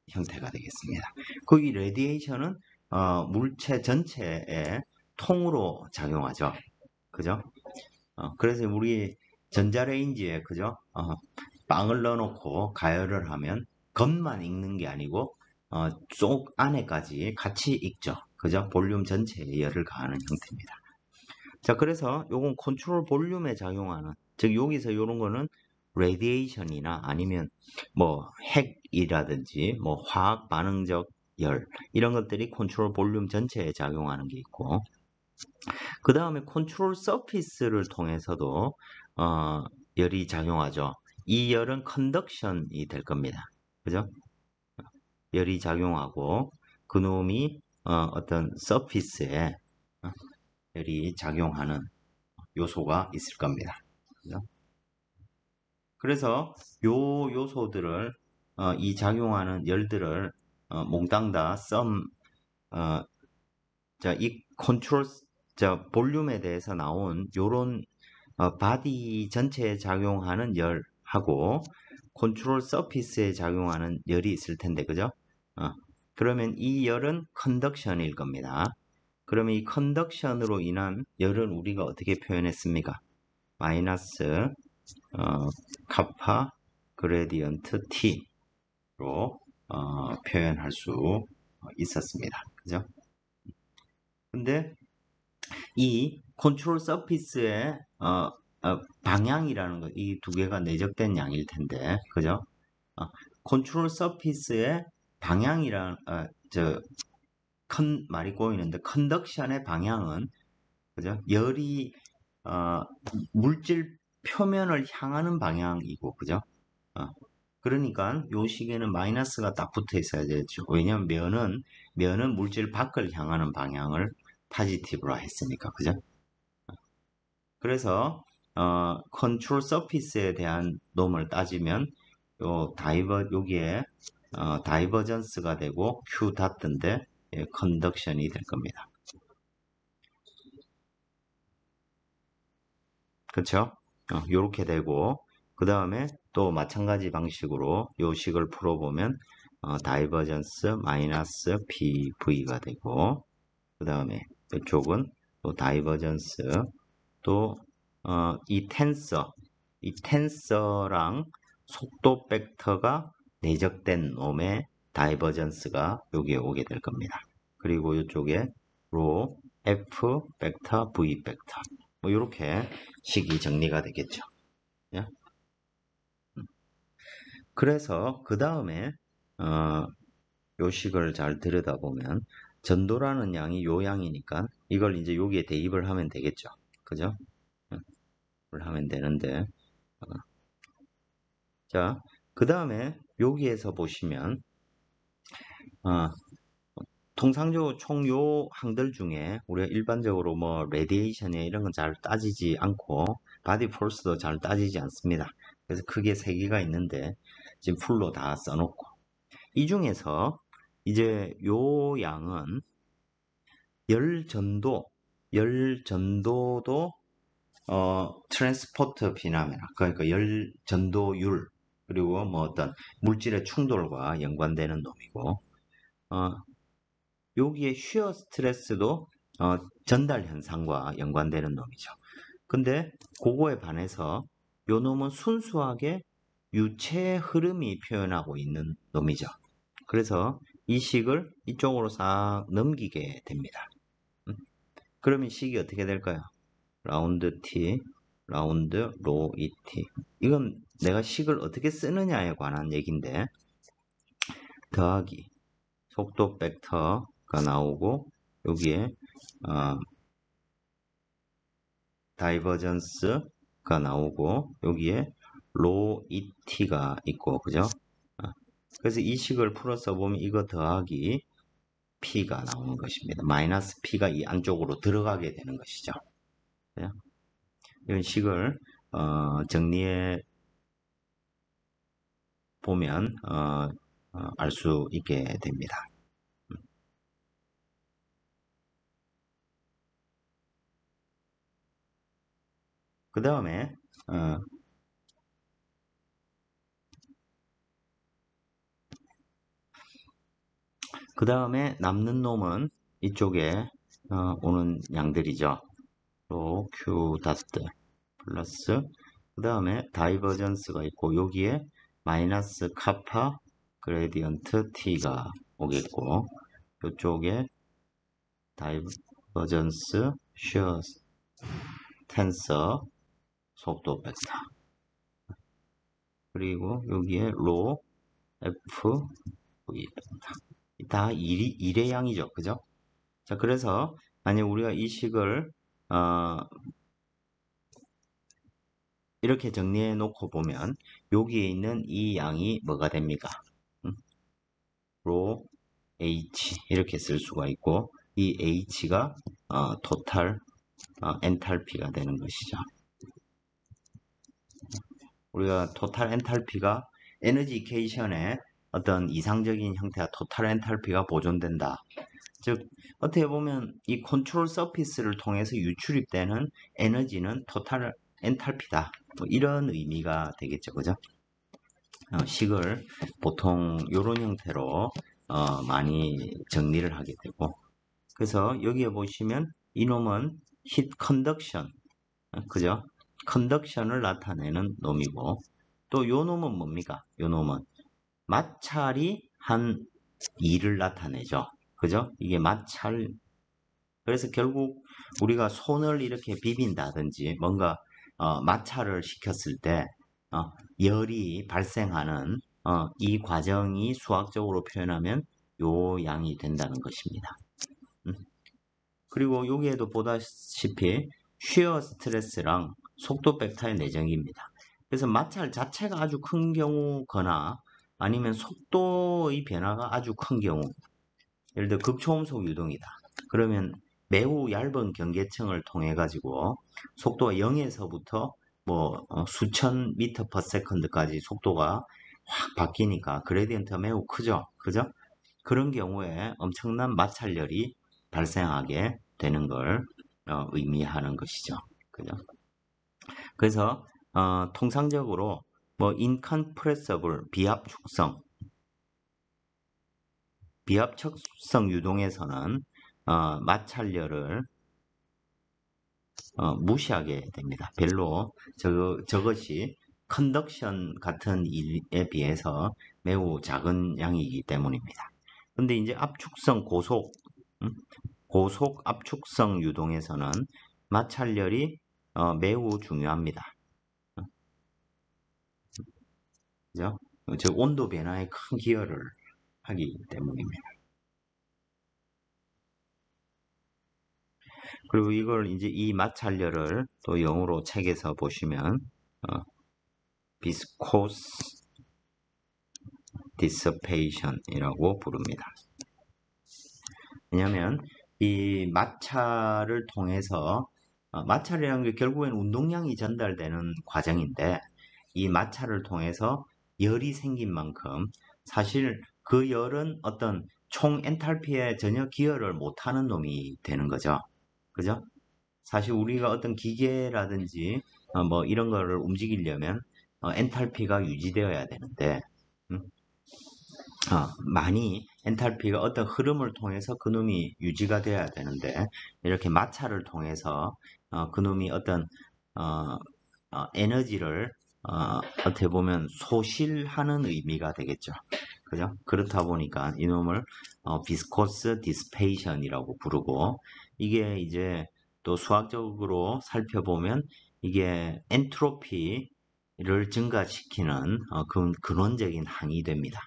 형태가 되겠습니다. 그 이 레디에이션은 물체 전체에 통으로 작용하죠. 그죠? 그래서 우리 전자레인지에 그죠? 빵을 넣어놓고 가열을 하면 겉만 익는 게 아니고 쪽 안에까지 같이 익죠. 그죠? 볼륨 전체에 열을 가하는 형태입니다. 자, 그래서 요건 컨트롤 볼륨에 작용하는 즉 여기서 이런 거는 레디에이션이나 아니면 뭐 핵이라든지 뭐 화학 반응적 열 이런 것들이 컨트롤 볼륨 전체에 작용하는 게 있고 그 다음에 컨트롤 서피스를 통해서도 열이 작용하죠. 이 열은 컨덕션이 될 겁니다. 그죠? 열이 작용하고 그놈이 어떤 서피스에 열이 작용하는 요소가 있을 겁니다. 그죠? 그래서 요 요소들을 이 작용하는 열들을 몽땅 다 이 컨트롤 볼륨에 대해서 나온 요런 바디 전체에 작용하는 열하고 컨트롤 서피스에 작용하는 열이 있을 텐데 그죠? 그러면 이 열은 컨덕션일 겁니다. 그러면 이 컨덕션으로 인한 열은 우리가 어떻게 표현했습니까? 마이너스 카파 그레디언트 T로 표현할 수 있었습니다. 그죠? 근데 이 컨트롤 서피스의 방향이라는 거, 이 두 개가 내적된 양일 텐데, 그죠? 컨트롤 서피스의 방향이란, 말이 꼬이는데, 컨덕션의 방향은, 그죠? 열이, 물질 표면을 향하는 방향이고, 그죠? 그러니까 요 시계는 마이너스가 딱 붙어 있어야 되죠. 왜냐면 면은 물질 밖을 향하는 방향을 파지티브로 했으니까, 그죠? 그래서 컨트롤 서피스에 대한 놈을 따지면 여기에 다이버전스가 되고 Q 닷인데 컨덕션이 될 겁니다. 그렇죠? 이렇게 되고 그 다음에 또 마찬가지 방식으로 요 식을 풀어보면 다이버전스 마이너스 PV가 되고 그 다음에 이쪽은 또 다이버전스 또 이 텐서랑 속도 벡터가 내적된 놈의 다이버전스가 여기에 오게 될 겁니다. 그리고 이쪽에 로 F 벡터 V 벡터 뭐 이렇게 식이 정리가 되겠죠. 예? 그래서 그 다음에 요 식을 잘 들여다보면 전도라는 양이 요 양이니까 이걸 이제 여기에 대입을 하면 되겠죠. 그죠? 하면 되는데 자, 그 다음에 여기에서 보시면 통상적으로 총 요 항들 중에 우리가 일반적으로 뭐 레디에이션이나 이런 건 잘 따지지 않고 바디 폴스도 잘 따지지 않습니다. 그래서 크게 세 개가 있는데 지금 풀로 다 써놓고 이 중에서 이제 요 양은 열전도도 트랜스포트 피나메나 그러니까 열 전도율 그리고 뭐 어떤 물질의 충돌과 연관되는 놈이고 여기에 쉬어 스트레스도 전달 현상과 연관되는 놈이죠. 근데 그거에 반해서 요 놈은 순수하게 유체의 흐름이 표현하고 있는 놈이죠. 그래서 이 식을 이쪽으로 싹 넘기게 됩니다. 그러면 식이 어떻게 될까요? 라운드 T, 라운드 로 ET. 이건 내가 식을 어떻게 쓰느냐에 관한 얘기인데 더하기 속도 벡터가 나오고 여기에 다이버전스가 나오고 여기에 로 ET가 있고 그죠? 그래서 이 식을 풀어서 보면 이거 더하기 P가 나오는 것입니다. 마이너스 P가 이 안쪽으로 들어가게 되는 것이죠. 네? 이런 식을 정리해 보면 알 수 있게 됩니다. 그 다음에 남는 놈은 이쪽에 오는 양들이죠. 로 Q 다트 플러스 그 다음에 다이버전스가 있고 여기에 마이너스 카파 그레디언트 T가 오겠고 이쪽에 다이버전스 쉬어 텐서 속도 벡터 그리고 여기에 로 F V 벡터 다 1의 양이죠. 그죠? 자, 그래서 만약 우리가 이 식을 이렇게 정리해 놓고 보면 여기에 있는 이 양이 뭐가 됩니까? 로 H 이렇게 쓸 수가 있고 이 H가 토탈 엔탈피가 되는 것이죠. 우리가 토탈 엔탈피가 에너지 이퀘이션의 어떤 이상적인 형태가 토탈 엔탈피가 보존된다. 즉 어떻게 보면 이 컨트롤 서피스를 통해서 유출입되는 에너지는 토탈 엔탈피다. 뭐 이런 의미가 되겠죠. 그죠? 식을 보통 이런 형태로 많이 정리를 하게 되고 그래서 여기에 보시면 이놈은 히트 컨덕션 그죠? 컨덕션을 나타내는 놈이고 또 요 놈은 뭡니까? 요 놈은 마찰이 한 일을 나타내죠. 그죠? 이게 마찰 그래서 결국 우리가 손을 이렇게 비빈다든지 뭔가 마찰을 시켰을 때 열이 발생하는 이 과정이 수학적으로 표현하면 요 양이 된다는 것입니다. 그리고 여기에도 보다시피 쉬어 스트레스랑 속도 벡터의 내정입니다. 그래서 마찰 자체가 아주 큰 경우거나 아니면 속도의 변화가 아주 큰 경우 예를 들어 극초음속 유동이다. 그러면 매우 얇은 경계층을 통해 가지고 속도가 0에서부터 뭐 수천 미터 퍼 세컨드까지 속도가 확 바뀌니까 그레디언트가 매우 크죠. 그죠? 그런 경우에 엄청난 마찰열이 발생하게 되는 걸 의미하는 것이죠. 그죠? 그래서 통상적으로 뭐 인컴프레서블 비압축성 유동에서는 마찰열을 무시하게 됩니다. 별로 저것이 컨덕션 같은 일에 비해서 매우 작은 양이기 때문입니다. 근데 이제 고속 압축성 유동에서는 마찰열이 매우 중요합니다. 그죠? 즉 온도 변화에 큰 기여를 하기 때문입니다. 그리고 이걸 이제 이 마찰열을 또 영어로 책에서 보시면 viscous dissipation이라고 부릅니다. 왜냐하면 이 마찰을 통해서 마찰이라는 게 결국엔 운동량이 전달되는 과정인데 이 마찰을 통해서 열이 생긴 만큼 사실 그 열은 어떤 총 엔탈피에 전혀 기여를 못하는 놈이 되는 거죠. 그죠? 사실 우리가 어떤 기계라든지 뭐 이런 거를 움직이려면 엔탈피가 유지되어야 되는데 많이 엔탈피가 어떤 흐름을 통해서 그놈이 유지가 되어야 되는데 이렇게 마찰을 통해서 그놈이 어떤 에너지를 어떻게 보면 소실하는 의미가 되겠죠. 그죠? 그렇다 보니까 이놈을 비스코스 디스페이션이라고 부르고 이게 이제 또 수학적으로 살펴보면 이게 엔트로피를 증가시키는 근원적인 항이 됩니다.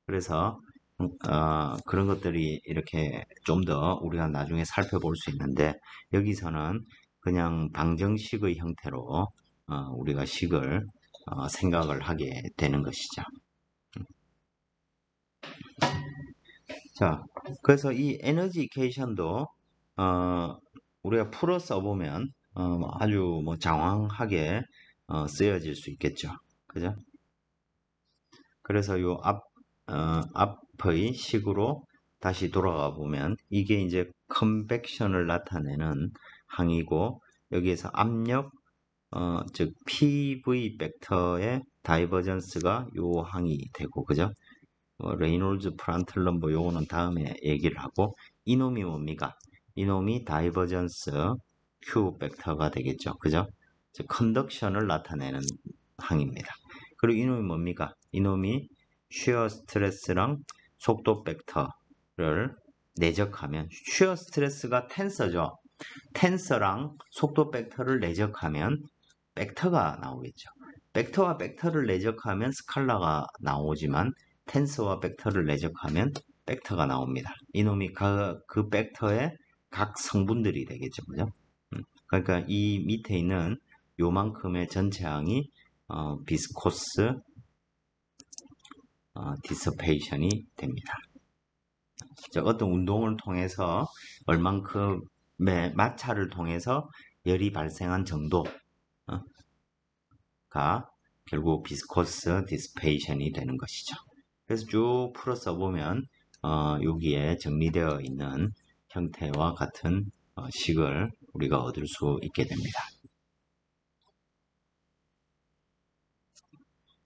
그래서 그런 것들이 이렇게 좀 더 우리가 나중에 살펴볼 수 있는데 여기서는 그냥 방정식의 형태로 우리가 식을 생각을 하게 되는 것이죠. 자, 그래서 이 에너지 이퀘이션도 우리가 풀어 써보면 아주 뭐 장황하게 쓰여질 수 있겠죠. 그죠? 그래서 요 앞의 식으로 다시 돌아가 보면 이게 이제 컨벡션을 나타내는 항이고 여기에서 압력 즉 PV 벡터의 다이버전스가 요 항이 되고 그죠? 레이놀즈 프란틀런 뭐 요거는 다음에 얘기를 하고 이놈이 뭡니까? 이놈이 다이버전스 Q 벡터가 되겠죠. 그죠? 즉 컨덕션을 나타내는 항입니다. 그리고 이놈이 뭡니까? 이놈이 쉬어 스트레스랑 속도 벡터를 내적하면 쉬어 스트레스가 텐서죠. 텐서랑 속도 벡터를 내적하면 벡터가 나오겠죠. 벡터와 벡터를 내적하면 스칼라가 나오지만 텐서와 벡터를 내적하면 벡터가 나옵니다. 이놈이 그 벡터의 각 성분들이 되겠죠. 그죠? 그러니까 이 밑에 있는 요만큼의 전체 항이 비스코스 디서페이션이 됩니다. 어떤 운동을 통해서 얼만큼의 마찰을 통해서 열이 발생한 정도가 결국 비스코스 디스페이션이 되는 것이죠. 그래서 쭉 풀어 써보면 여기에 정리되어 있는 형태와 같은 식을 우리가 얻을 수 있게 됩니다.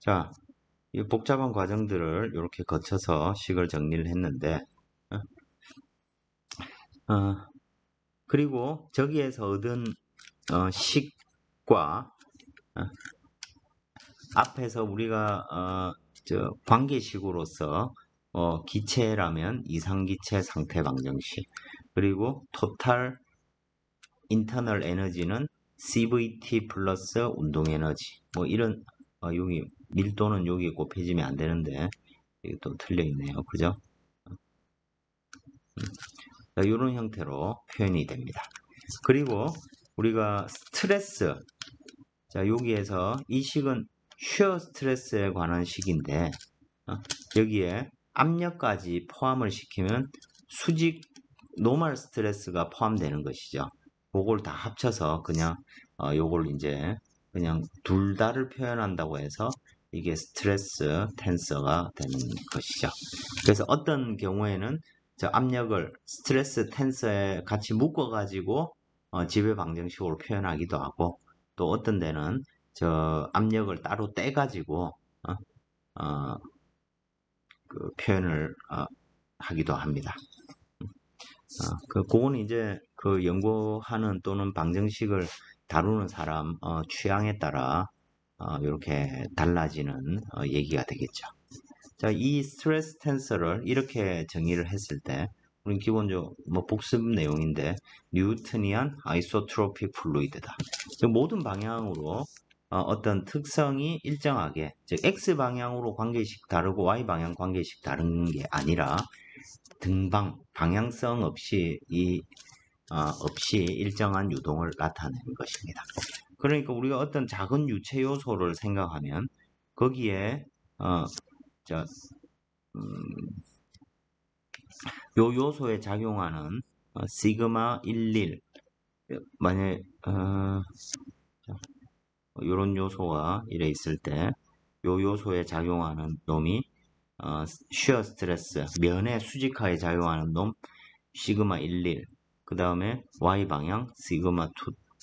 자, 이 복잡한 과정들을 이렇게 거쳐서 식을 정리를 했는데 그리고 저기에서 얻은 식과 앞에서 우리가 관계식으로서 기체라면 이상기체 상태 방정식, 그리고 토탈 인터널 에너지는 CVT 플러스 운동 에너지, 뭐 이런 여기 밀도는 여기 곱해지면 안 되는데 이게 또 틀려 있네요. 그죠? 이런 형태로 표현이 됩니다. 그리고 우리가 스트레스, 자 여기에서 이 식은 쉬어 스트레스에 관한 식인데 여기에 압력까지 포함을 시키면 수직 노멀 스트레스가 포함되는 것이죠. 그걸 다 합쳐서 그냥 요걸 이제 그냥 둘 다를 표현한다고 해서 이게 스트레스 텐서가 되는 것이죠. 그래서 어떤 경우에는 저 압력을 스트레스 텐서에 같이 묶어 가지고 지배 방정식으로 표현하기도 하고, 또 어떤 데는 저 압력을 따로 떼 가지고 그 표현을 하기도 합니다. 그거는 이제 그 연구하는 또는 방정식을 다루는 사람 취향에 따라 이렇게 달라지는 얘기가 되겠죠. 자, 이 스트레스 텐서를 이렇게 정의를 했을 때 우리 기본적으로 뭐 복습 내용인데 뉴트니안 아이소트로픽 플루이드다. 즉 모든 방향으로 어떤 특성이 일정하게, 즉 X 방향으로 관계식 다르고 Y 방향 관계식 다른 게 아니라 등방 방향성 없이 없이 일정한 유동을 나타내는 것입니다. 그러니까 우리가 어떤 작은 유체 요소를 생각하면 거기에 요 요소에 작용하는 시그마 11 만약 이런 요소가 이래 있을 때 요 요소에 작용하는 놈이 쉬어 스트레스 면의 수직하에 작용하는 놈 시그마 11, 그 다음에 Y 방향 시그마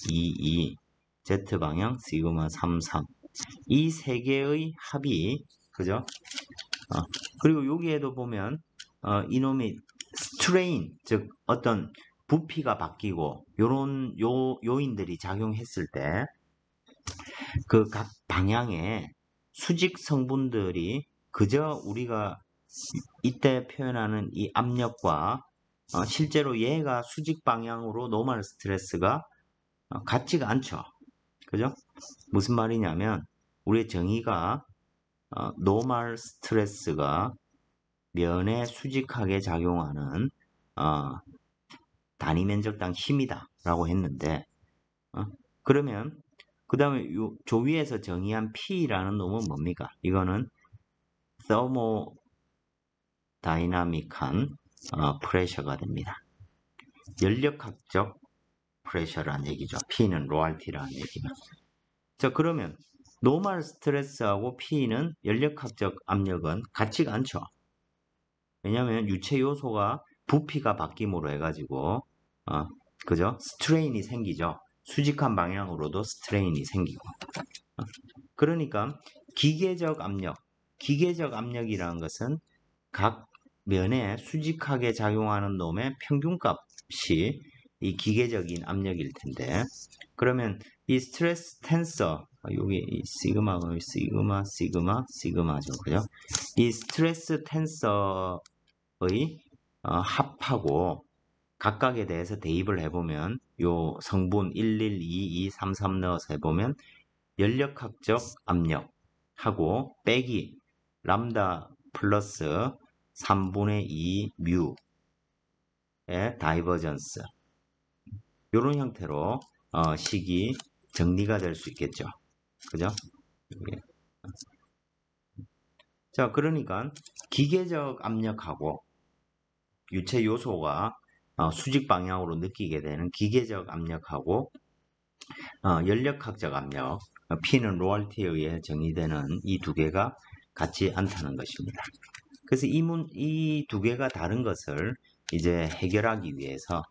22, Z 방향 시그마 33, 이 세 개의 합이, 그죠? 그리고 여기에도 보면 이놈이 스트레인, 즉 어떤 부피가 바뀌고 요런 요인들이 작용했을 때 그 각 방향의 수직 성분들이 그저 우리가 이때 표현하는 이 압력과 실제로 얘가 수직 방향으로 노멀 스트레스가 같지가 않죠. 그죠? 무슨 말이냐면 우리의 정의가 노멀 스트레스가 면에 수직하게 작용하는 단위 면적당 힘이다 라고 했는데 그러면 그 다음에 조 위에서 정의한 P라는 놈은 뭡니까? 이거는 서모다이나믹한 프레셔가 됩니다. 연력학적 프레셔라는 얘기죠. P는 로알티라는 얘기가. 자, 그러면 노멀 스트레스하고 P는 연력학적 압력은 같지가 않죠. 왜냐하면 유체 요소가 부피가 바뀜으로 해가지고 그죠? 스트레인이 생기죠. 수직한 방향으로도 스트레인이 생기고. 그러니까 기계적 압력이라는 것은 각 면에 수직하게 작용하는 놈의 평균값이 이 기계적인 압력일 텐데, 그러면 이 스트레스 텐서, 여기 이 시그마죠, 그죠? 이 스트레스 텐서의 합하고 각각에 대해서 대입을 해보면 요 성분 11, 22, 33 넣어서 해보면 연력학적 압력하고 빼기 람다 플러스 3분의 2 뮤의 다이버전스, 이런 형태로 식이 정리가 될 수 있겠죠. 그죠? 예. 자, 그러니까 기계적 압력하고 유체 요소가 수직 방향으로 느끼게 되는 기계적 압력하고 연력학적 압력, P는 로알티에 의해 정의되는 이 두 개가 같지 않다는 것입니다. 그래서 이 두 개가 다른 것을 이제 해결하기 위해서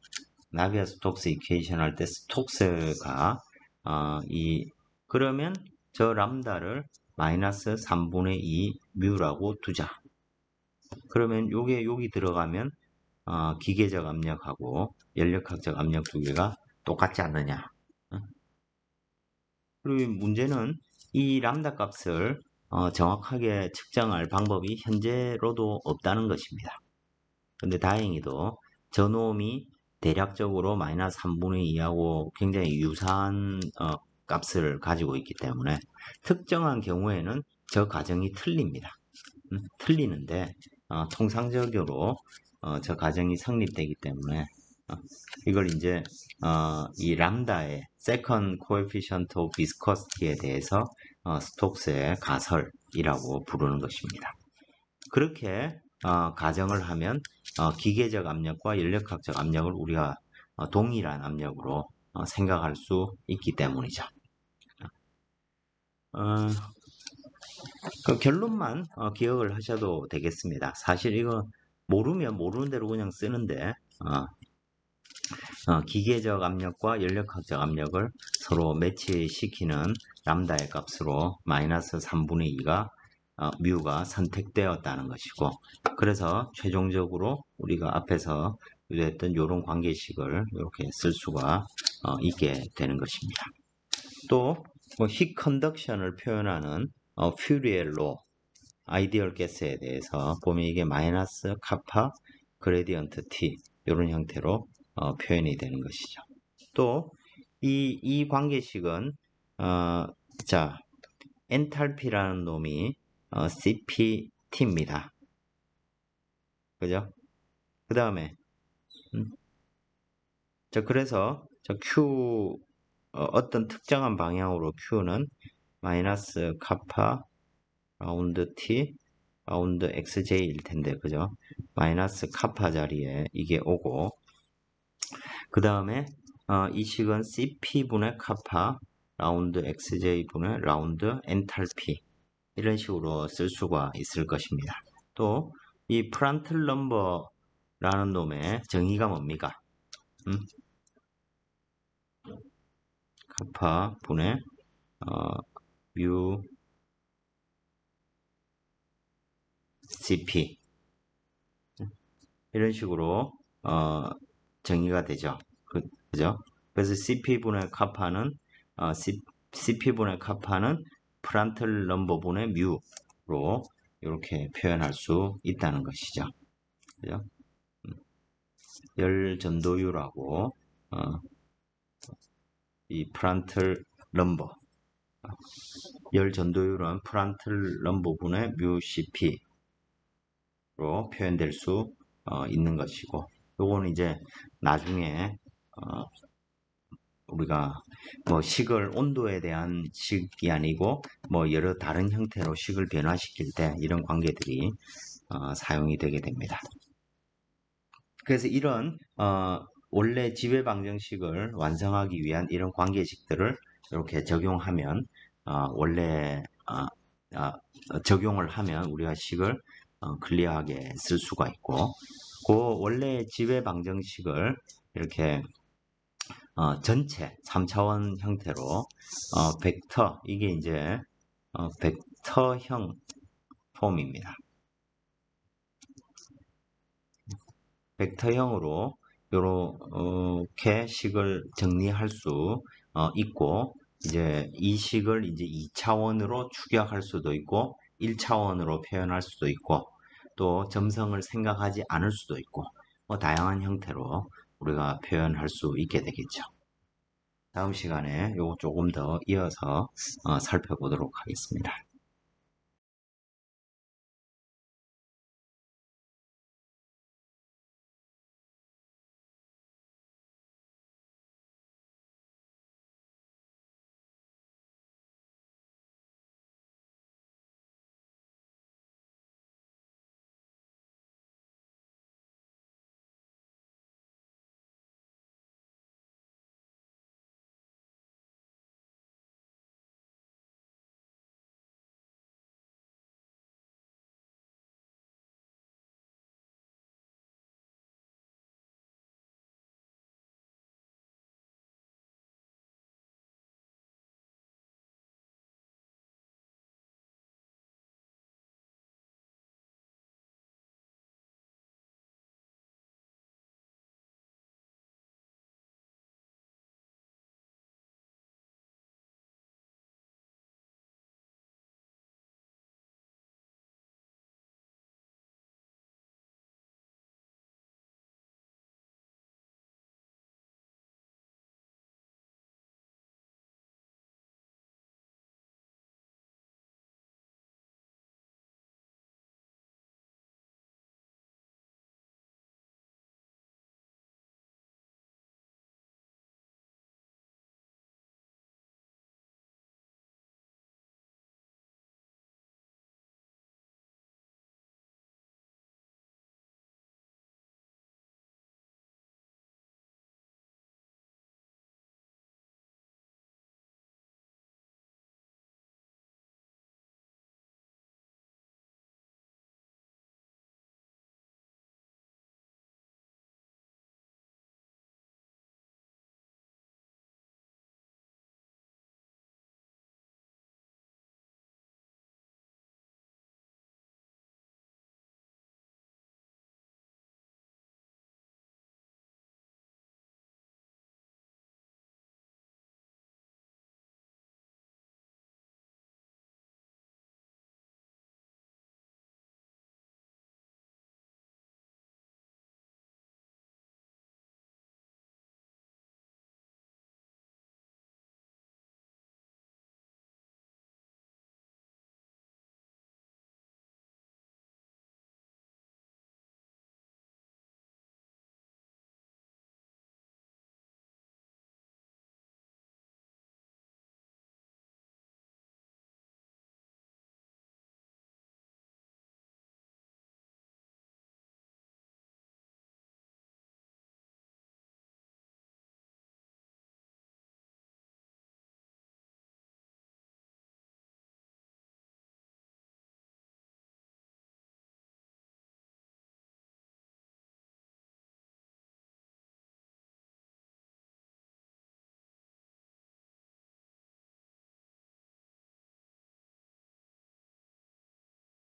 나비아-스톡스 이퀘이션 할 때 스톡스가 그러면 저 람다를 마이너스 3분의 2 뮤라고 두자. 그러면 요게 여기 들어가면 기계적 압력하고 연력학적 압력 두 개가 똑같지 않느냐. 그리고 문제는 이 람다 값을 정확하게 측정할 방법이 현재로도 없다는 것입니다. 근데 다행히도 저놈이 대략적으로 마이너스 3분의 2하고 굉장히 유사한 값을 가지고 있기 때문에 특정한 경우에는 저 가정이 틀립니다. 틀리는데 통상적으로 저 가정이 성립되기 때문에 이걸 이제 이 람다의 second coefficient of viscosity에 대해서 스톡스의 가설이라고 부르는 것입니다. 그렇게 가정을 하면 기계적 압력과 연력학적 압력을 우리가 동일한 압력으로 생각할 수 있기 때문이죠. 그 결론만 기억을 하셔도 되겠습니다. 사실 이거 모르면 모르는 대로 그냥 쓰는데 기계적 압력과 연력학적 압력을 서로 매치시키는 람다의 값으로 마이너스 3분의 2가 뮤가 선택되었다는 것이고, 그래서 최종적으로 우리가 앞에서 유도했던 이런 관계식을 이렇게 쓸 수가 있게 되는 것입니다. 또 히 컨덕션을 표현하는 퓨리엘 로 아이디얼 가스에 대해서 보면 이게 마이너스 카파 그레디언트 T 이런 형태로 표현이 되는 것이죠. 또 이 관계식은 자 엔탈피라는 놈이 CPT입니다. 그죠? 그 다음에 자 그래서 저 Q 어떤 특정한 방향으로 Q는 마이너스 카파 라운드 T 라운드 XJ일 텐데 그죠? 마이너스 카파 자리에 이게 오고 그 다음에 이 식은 CP분의 카파 라운드 XJ분의 라운드 엔탈피 이런 식으로 쓸 수가 있을 것입니다. 또 이 프란틀 넘버라는 놈의 정의가 뭡니까? 카파 분의 뮤 CP 이런 식으로 정의가 되죠. 그죠? 그래서 CP분의 카파는 CP분의 카파는 프란틀 넘버분의 뮤로 이렇게 표현할 수 있다는 것이죠. 그죠? 열 전도율하고 이 프란틀 넘버 열 전도율은 프란틀 넘버분의 뮤 CP로 표현될 수 있는 것이고 요거는 이제 나중에 우리가 뭐 식을 온도에 대한 식이 아니고 뭐 여러 다른 형태로 식을 변화시킬 때 이런 관계들이 사용이 되게 됩니다. 그래서 이런 원래 지배방정식을 완성하기 위한 이런 관계식들을 이렇게 적용하면 원래 적용을 하면 우리가 식을 클리어하게 쓸 수가 있고 그 원래 지배방정식을 이렇게 전체 3차원 형태로 벡터 이게 이제 벡터형 폼입니다. 벡터형으로 이렇게 식을 정리할 수 있고 이제 이 식을 이제 2차원으로 추격할 수도 있고 1차원으로 표현할 수도 있고 또 점성을 생각하지 않을 수도 있고 뭐 다양한 형태로 우리가 표현할 수 있게 되겠죠. 다음 시간에 요거 조금 더 이어서 살펴보도록 하겠습니다.